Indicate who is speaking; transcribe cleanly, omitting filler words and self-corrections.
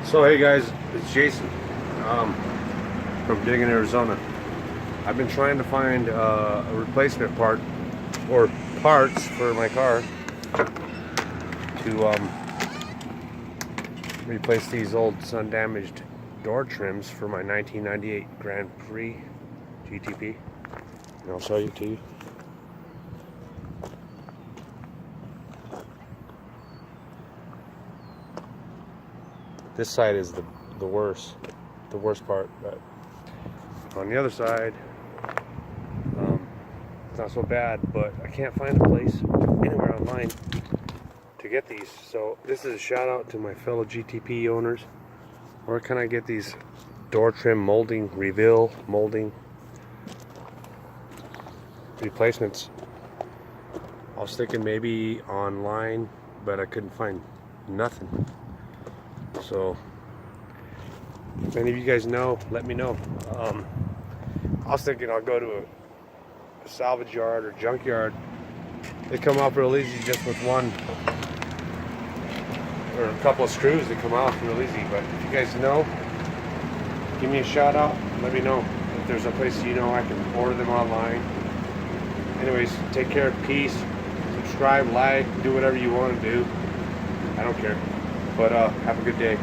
Speaker 1: So hey guys, it's Jason from Diggin, Arizona. I've been trying to find a replacement part or parts for my car to replace these old sun-damaged door trims for my 1998 Grand Prix GTP. And I'll show you to you. This side is the worst part, but on the other side, it's not so bad. But I can't find a place anywhere online to get these. So this is a shout out to my fellow GTP owners. Where can I get these door trim molding, reveal molding replacements? I was thinking maybe online, but I couldn't find nothing. So if any of you guys know, let me know. I was thinking I'll go to a salvage yard or junkyard. They come off real easy just with one or a couple of screws. They come off real easy. But if you guys know, give me a shout out. Let me know if there's a place I can order them online. Anyways, take care. Peace. Subscribe, like, do whatever you want to do. I don't care. But have a good day.